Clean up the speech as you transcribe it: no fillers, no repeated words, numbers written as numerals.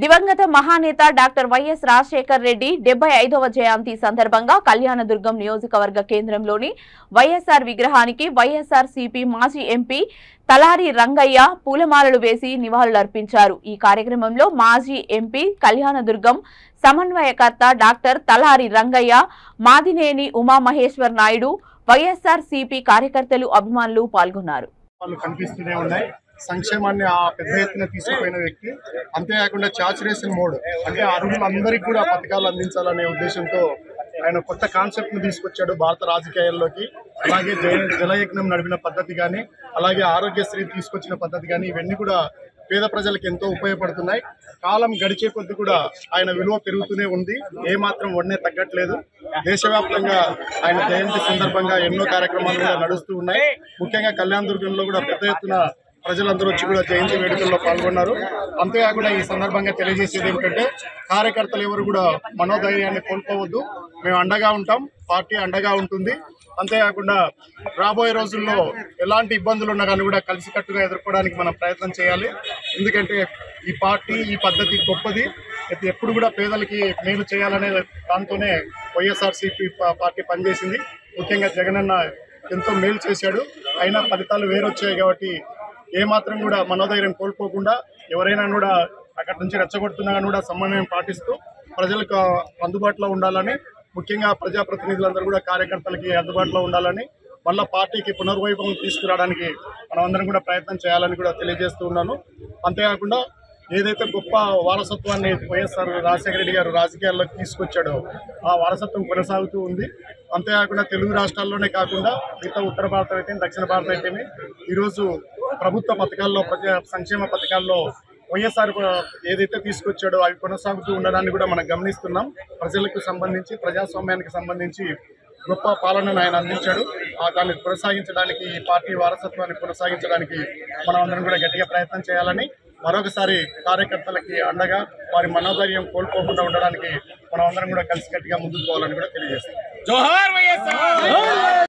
దివంగత మహానేత doctor YS Rajasekhar Reddy 75వ జయంతి సందర్భంగా కళ్యాణదుర్గం నియోజకవర్గ కేంద్రంలోని వైఎస్ఆర్ విగ్రహానికి వైఎస్ఆర్సీపీ మాజీ ఎంపీ తలారి రంగయ్య పూలమాలలు వేసి నివాళులర్పించారు। ఈ కార్యక్రమంలో మాజీ ఎంపీ కళ్యాణదుర్గం సమన్వయకర్త డాక్టర్ తలారి రంగయ్య, మాదినేని ఉమామహేశ్వర్ నాయుడు, వైఎస్ఆర్సీపీ కార్యకర్తలు, అభిమానులు పాల్గొన్నారు। సంక్షేమాన్ని ఆ పెద్ద ఎత్తున తీసుకుపోయిన వ్యక్తి, అంతేకాకుండా సాచురేషన్ మోడ్ అంటే అర్హులందరికీ కూడా పథకాలు అందించాలనే ఉద్దేశంతో ఆయన కొత్త కాన్సెప్ట్ ను తీసుకొచ్చాడు భారత రాజకీయాల్లోకి। అలాగే జలయజ్ఞం నడిపిన పద్ధతి కానీ, అలాగే ఆరోగ్యశ్రీ తీసుకొచ్చిన పద్ధతి కానీ, ఇవన్నీ కూడా పేద ప్రజలకు ఎంతో ఉపయోగపడుతున్నాయి। కాలం గడిచే కొద్ది కూడా ఆయన విలువ పెరుగుతూనే ఉంది, ఏమాత్రం వన్నే తగ్గట్లేదు। దేశవ్యాప్తంగా ఆయన జయంతి సందర్భంగా ఎన్నో కార్యక్రమాలు కూడా నడుస్తూ ఉన్నాయి। ముఖ్యంగా కళ్యాణదుర్గంలో కూడా పెద్ద ఎత్తున ప్రజలందరూ వచ్చి కూడా జయంతి వేడుకల్లో పాల్గొన్నారు। అంతేకాకుండా ఈ సందర్భంగా తెలియజేసేది ఏమిటంటే, కార్యకర్తలు ఎవరు కూడా మనోధైర్యాన్ని కోల్పోవద్దు, మేము అండగా ఉంటాం, పార్టీ అండగా ఉంటుంది। అంతేకాకుండా రాబోయే రోజుల్లో ఎలాంటి ఇబ్బందులు ఉన్నా కానీ కూడా కలిసికట్టుగా ఎదుర్కోవడానికి మనం ప్రయత్నం చేయాలి। ఎందుకంటే ఈ పార్టీ, ఈ పద్ధతి గొప్పది, ఎప్పుడు కూడా పేదలకి మేలు చేయాలనే దాంతోనే వైఎస్ఆర్సీపీ పార్టీ పనిచేసింది। ముఖ్యంగా జగనన్న ఎంతో మేలు చేశాడు, అయినా ఫలితాలు వేరొచ్చాయి కాబట్టి ఏమాత్రం కూడా మనోధైర్యం కోల్పోకుండా ఎవరైనా కూడా అక్కడి నుంచి రెచ్చగొడుతున్నా కూడా సమన్వయం పాటిస్తూ ప్రజలకు అందుబాటులో ఉండాలని, ముఖ్యంగా ప్రజాప్రతినిధులందరూ కూడా కార్యకర్తలకి అందుబాటులో ఉండాలని, మళ్ళీ పార్టీకి పునర్వైభవం తీసుకురావడానికి మనమందరం కూడా ప్రయత్నం చేయాలని కూడా తెలియజేస్తూ ఉన్నాను। అంతేకాకుండా ఏదైతే గొప్ప వారసత్వాన్ని వైఎస్ఆర్ రాజశేఖర రెడ్డి గారు రాజకీయాల్లోకి తీసుకొచ్చాడో ఆ వారసత్వం కొనసాగుతూ ఉంది। అంతేకాకుండా తెలుగు రాష్ట్రాల్లోనే కాకుండా మిగతా ఉత్తర భారతం అయితే, దక్షిణ భారతం అయితే ఈరోజు ప్రభుత్వ పథకాల్లో, ప్రజా సంక్షేమ పథకాల్లో వైఎస్ఆర్ ఏదైతే తీసుకొచ్చాడో అవి కొనసాగుతూ ఉండడాన్ని కూడా మనం గమనిస్తున్నాం। ప్రజలకు సంబంధించి, ప్రజాస్వామ్యానికి సంబంధించి గొప్ప పాలనను ఆయన అందించాడు। దాన్ని కొనసాగించడానికి, ఈ పార్టీ వారసత్వాన్ని కొనసాగించడానికి మనం అందరం కూడా గట్టిగా ప్రయత్నం చేయాలని, మరొకసారి కార్యకర్తలకి అండగా వారి మనోధైర్యం కోల్పోకుండా ఉండడానికి మనం అందరం కూడా కలిసి గట్టిగా ముందుకు పోవాలని కూడా తెలియజేస్తాం।